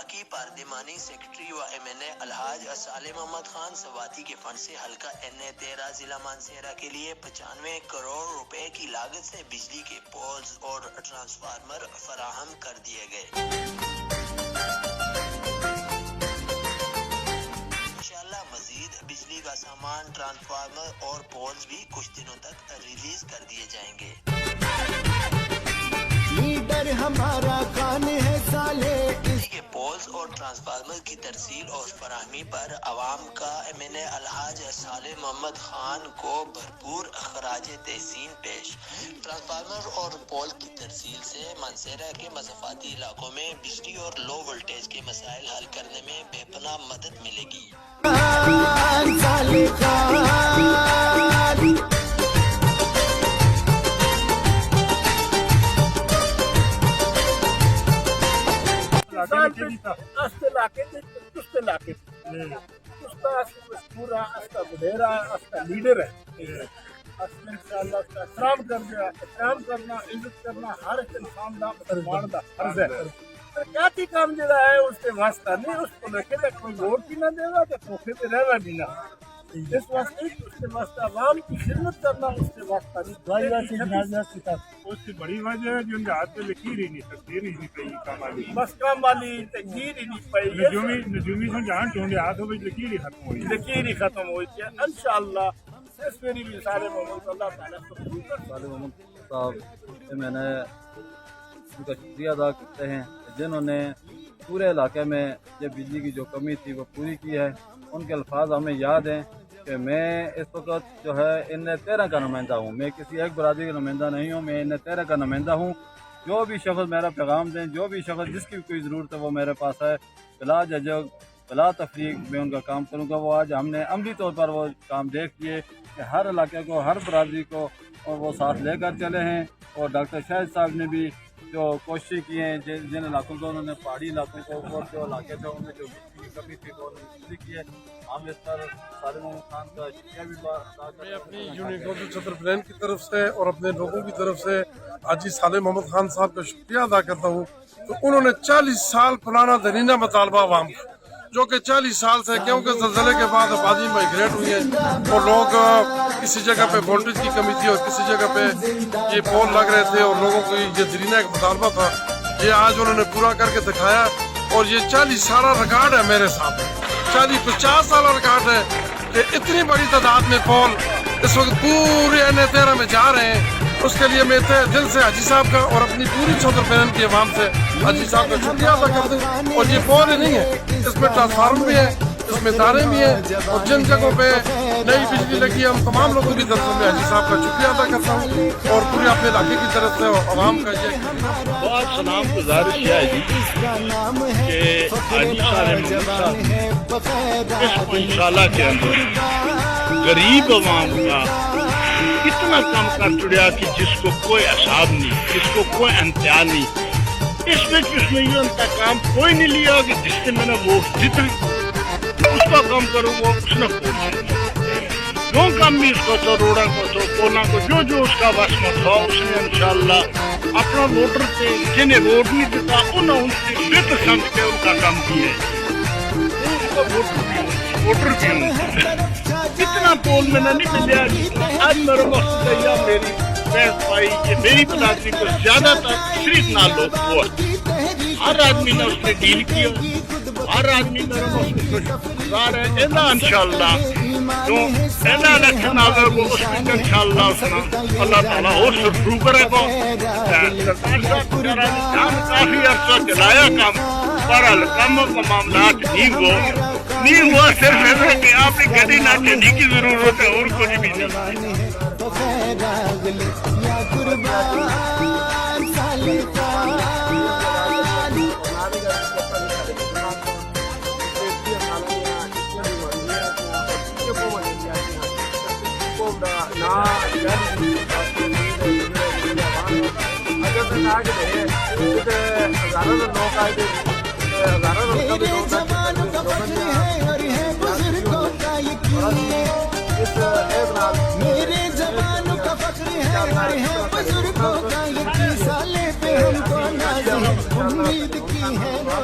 وفاقی پارلیمانی سیکرٹری و MNA الحاج صالح محمد خان سواتی کے فنڈ سے حلقہ NA13 ضلع مانسہرہ کے لیے 95 کروڑ روپے کی لاگت سے بجلی کے پولز اور ٹرانسفارمر فراہم کر دیے گئے۔ انشاءاللہ مزید بجلی کا سامان، ٹرانسفارمر اور پولز بھی کچھ دنوں تک ریلیز کر دیے جائیں گے۔ لیڈر ہمارا کون ہے صالح کے پولز اور ٹرانسفارمر کی ترسیل اور فراہمی پر عوام کا MNA الحاج صالح محمد خان کو بھرپور خراج تحسین پیش۔ ٹرانسفارمر اور پول کی ترسیل سے مانسہرہ کے مضافاتی علاقوں میں بجلی اور لو وولٹیج کے مسائل حل کرنے میں بے پناہ مدد ملے گی۔ پورا بدیرا لیڈر ہے، انشاءاللہ اس کا احترام کرنا، عزت کرنا ہر ایک انسان کا مسلمان کا فرض ہے۔ ترقیاتی کام جڑا ہے اس کے واسطہ نہیں، اس کو لکھے تک کوئی ووٹ بھی نہ دے گا تو دھوکے پہ رہنا بھی نہ، اس واسطے اس کے واسطے عوام کی خدمت کرنا اس کے واسطہ نہیں۔ اس کی بڑی وجہ ہے جو ان کے ہاتھ میں لکیر ہی نہیں سکتی، نہیں پئی کام والی، بس کام والی تقدیر ہی نہیں پئی، نجومی سے جہاں ٹونڈے ہاتھوں میں لکیر ہی ختم ہوئی، لکیر ہی ختم ہوئی تھی۔ انشاءاللہ اس میری بھی سارے محمد اللہ تعالیٰ کو صالح محمد صاحب سے میں نے ان کا شکریہ ادا کرتے ہیں جنہوں نے پورے علاقے میں یہ بجلی کی جو کمی تھی وہ پوری کی ہے۔ ان کے الفاظ ہمیں یاد ہیں کہ میں اس وقت جو ہے NA13 کا نمائندہ ہوں، میں کسی ایک برادری کا نمائندہ نہیں ہوں، میں NA13 کا نمائندہ ہوں۔ جو بھی شخص میرا پیغام دیں، جو بھی شخص جس کی بھی کوئی ضرورت ہے وہ میرے پاس ہے، بلا جھجک بلا تفریق میں ان کا کام کروں گا۔ وہ آج ہم نے عملی طور پر وہ کام دیکھ لیے کہ ہر علاقے کو، ہر برادری کو اور وہ ساتھ لے کر چلے ہیں، اور ڈاکٹر شاہد صاحب نے بھی جو کوششیں کی ہیں جن علاقوں کو انہوں نے پہاڑی علاقوں کو اور جو علاقے تھے ان میں جو بجلی کی کمی تھی وہ انہوں نے پوری کی ہے۔ ہم اس پر صالح محمد خان کا شکریہ بھی ادا کرتے ہیں۔ میں اپنی یونیورسٹی چھتر پلین کی طرف سے اور اپنے لوگوں کی طرف سے حاجی صالح محمد خان صاحب کا شکریہ ادا کرتا ہوں کہ انہوں نے 40 سال پرانا درینہ مطالبہ عوام کا، جو کہ 40 سال سے کیونکہ زلزلے کے بعد آبادی مائگریٹ ہوئی ہے اور لوگ کسی جگہ پہ وولٹیج کی کمی تھی اور کسی جگہ پہ یہ پول لگ رہے تھے اور لوگوں کو یہ درینہ ایک مطالبہ تھا، یہ آج انہوں نے پورا کر کے دکھایا۔ اور یہ 40 سالہ ریکارڈ ہے میرے ساتھ، 40-50 سالہ ریکارڈ ہے کہ اتنی بڑی تعداد میں پول اس وقت پورے NA13 میں جا رہے ہیں۔ اس کے لیے میں دل سے حاجی صاحب کا اور اپنی پوری چھتر پلین کی عوام سے حاجی صاحب کا شکریہ ادا کرتے ہیں۔ اور یہ پول ہی نہیں ہے، اس میں ٹرانسفارمر بھی ہے، اس میں تاریں بھی ہیں، اور جن جگہوں پہ نئی بجلی لگی ہے ہم تمام لوگوں کی طرف سے میں حاجی صاحب کا شکریہ ادا کرتا ہوں اور پورے اپنے علاقے کی طرف سے عوام کا یہ بہت سلام گزارش ہے جی کہ حاجی صاحب اس 5 سالہ کے اندر غریب عوام کا اتنا کام کر چڑیا کہ جس کو کوئی حساب نہیں، جس کو کوئی انتہا نہیں۔ اس میں اس نے یہ انتقام کوئی نہیں لیا کہ جس سے میں نے ووٹ جیتا اس کا کام کروں وہ اس نے جو کام بھی اس کو تو روڑا کو تو پولا کو جو اس کا بس میں تھا اس نے انشاءاللہ اپنا ووٹر سے جنہیں ووٹ نہیں دیتا انہوں ان سے بہتر سمجھ کے ان کا کام کیا ہے۔ ان کا ووٹر بھی اتنا پول میں نے نہیں ملیا۔ آج میرے وقت گیا میری بحث پائی کہ میری برادری کو زیادہ تر صرف نہ لوگ ووٹ، ہر آدمی نے اس نے ڈیل کیا، ہر آدمی میرے وقت گزار ہے۔ اینا انشاءاللہ جو اینا الیکشن آگر وہ اس میں انشاءاللہ اس نے اللہ تعالیٰ اور شروع کرے گا۔ سرکار صاحب میرا جان کافی عرصہ چلایا کام، پر کاموں کا معاملات نہیں ہوا، صرف ایسا کہ آپ نے گھڑی نہ چلنے کی ضرورت ہے اور کچھ بھی نہیں۔ میرے زبانوں کا فخر ہے اور ہے بزرگوں کا یقین، صالح پہ ہم کو ناز ہے، امید کی ہے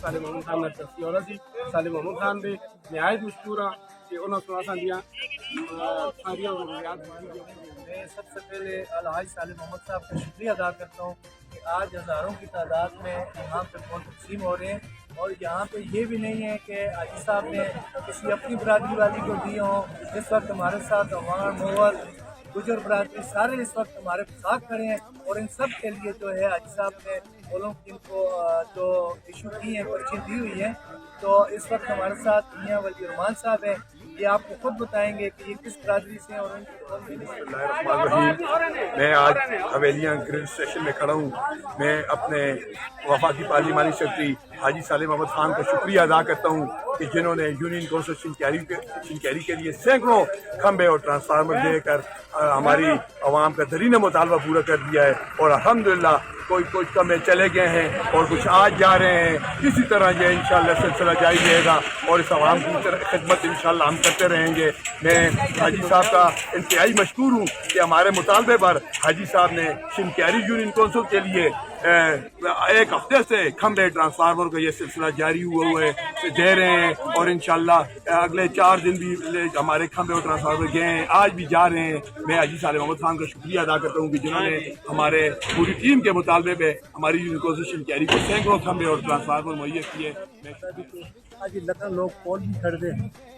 سالم محمد خان نے ترسی اور سی سالم محمد خان بھی نہایت مشکور ہاں کہ انہوں نے سنا دیاں ساریاں ضروریات میں سب سے پہلے الحاج سالم محمد صاحب کا شکریہ ادا کرتا ہوں کہ آج ہزاروں کی تعداد میں یہاں پہ فون تقسیم ہو رہے ہیں، اور یہاں پہ یہ بھی نہیں ہے کہ حاجی صاحب نے کسی اپنی برادری والی کو دی ہوں۔ اس وقت ہمارے ساتھ عوام مغل گجر برادری سارے اس وقت ہمارے ساتھ کھڑے ہیں، اور ان سب کے لیے جو ہے حاجی صاحب نے بولوں جن کو جو ایشو کی ہیں پرچی دی ہوئی ہیں، تو اس وقت ہمارے ساتھ میاں ولی الرحمان صاحب ہیں، یہ آپ کو خود بتائیں گے کہ یہ کس برادری سے ہیں اور ان کی میں آج حویلیاں گرل اسٹیشن میں کھڑا ہوں۔ میں اپنے وفاقی پارلیمانی سیکرٹری حاجی سالم محمد خان کا شکریہ ادا کرتا ہوں کہ جنہوں نے یونین کونسل شنکیری کے لیے سینکڑوں کھمبے اور ٹرانسفارمر دے کر ہماری عوام کا ترینہ مطالبہ پورا کر دیا ہے، اور الحمدللہ کچھ کمے چلے گئے ہیں اور کچھ آج جا رہے ہیں۔ اسی طرح یہ انشاءاللہ سلسلہ جاری رہے گا اور اس عوام کی خدمت انشاءاللہ ہم کرتے رہیں گے۔ میں حاجی صاحب کا انتہائی مشکور ہوں کہ ہمارے مطالبے پر حاجی صاحب نے شنکیری یونین کونسل کے لیے ایک ہفتے سے کھمبے ٹرانسفارمر کا یہ سلسلہ جاری ہوا ہے دے رہے ہیں، اور انشاءاللہ اگلے 4 دن بھی ہمارے کھمبے اور ٹرانسفارمر گئے ہیں، آج بھی جا رہے ہیں۔ میں حاجی سالم محمد خان کا شکریہ ادا کرتا ہوں کہ جنہوں نے ہمارے پوری ٹیم کے مطالبے پہ ہماری یونین کونسل شنکیری کو سینکڑوں کھمبے اور ٹرانسفارمر مہیا کیے۔ آج لکھن لوگ پول بھی کھڑ دے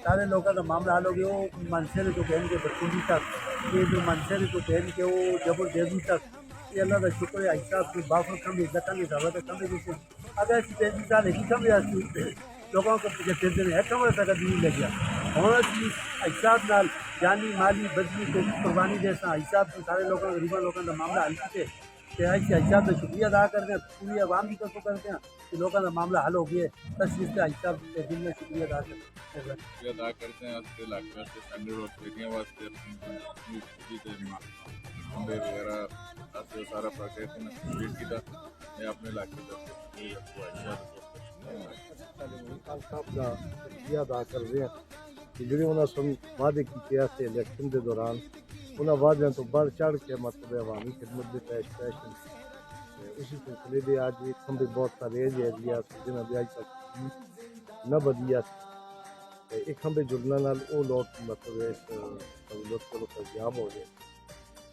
سارے لوگوں کا معاملہ حل ہو گیا، وہ منصے کو بہن کے بچوں تک، یہ جو منصے کو بہن کے وہ جبر دیوی تک، یہ اللہ کا شکر ہے۔ حاجی صاحب کی باخر کم لکھن کے زیادہ کم جیسے اگر ایسی 33 سال ایک ہی کم لوگوں کو پھر ہے کم تک نہیں لگ گیا ہونا چاہیے۔ حاجی صاحب نال جانی مالی بدلی کو قربانی جیسا حاجی صاحب کے سارے لوگوں غریباں لوگوں کا معاملہ حل کیتے کہ حاجی صاحب کا شکریہ ادا کرتے ہیں، پوری عوام کی طرف کرتے ہیں کہ لوگوں کا معاملہ حل ہو گیا ہے۔ بس اس سے حاجی صاحب کے دل میں شکریہ ادا کرتے ہیں۔ ادا کرتے ہیں اپنے علاقے واسطے سینڈر اور پیٹیاں واسطے کھمبے وغیرہ سارا پروجیکٹ کمپلیٹ کیا۔ میں اپنے علاقے صاحب کا شکریہ ادا کر رہے ہیں کہ جڑے انہوں نے وعدے کیتے ہیں الیکشن کے دوران، انہوں وعدوں تو بڑھ چڑھ کے مطلب عوامی خدمت کے پیش اسی سلسلے میں آج یہ کھمبے بہت سارے ایریا جنہوں نے آج تک نہ بدیا، ایک کھمبے جڑنے وہ لوگ مطلب اس سہولت کو کامیاب ہو گئے۔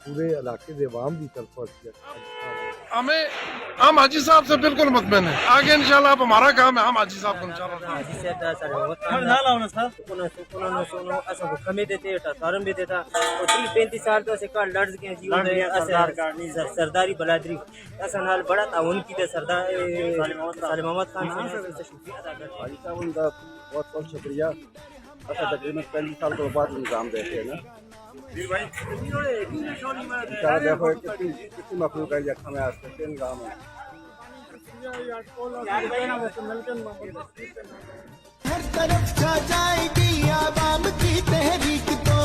پورے علاقے کے عوام کی طرف ہم حاجی صاحب سے بالکل مطمئن ہیں، آگے انشاءاللہ اب ہمارا کام ہے، ہم حاجی صاحب کو انشاءاللہ کمی دیتے ٹرانسفارم بھی دیتا، اور 30-35 سال تو لڑ کے سرداری بلادری ایسا نال بڑا تعاون کی سردار سالم محمد خان سے شکریہ ادا کرتے ہیں۔ حاجی صاحب ان کا بہت بہت شکریہ۔ اچھا تقریباً 35 سال کے بعد نظام دیتے ہیں نا دیکھو کتنی مخلوق ہے جکھا میں آج تک نظام ہے۔ ہر طرف چھا جائے گی عوام کی تحریک تو،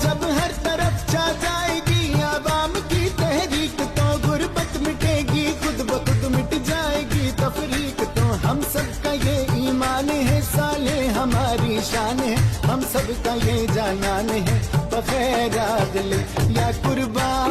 جب ہر طرف چھا جائے گی عوام کی تحریک تو غربت مٹے گی، خود بخود مٹ جائے گی تفریق تو۔ ہم سب کا یہ ایمان ہے، صالح ہماری شان ہے، ہم سب کا یہ جانان ہے، بغیر عدل یا قربان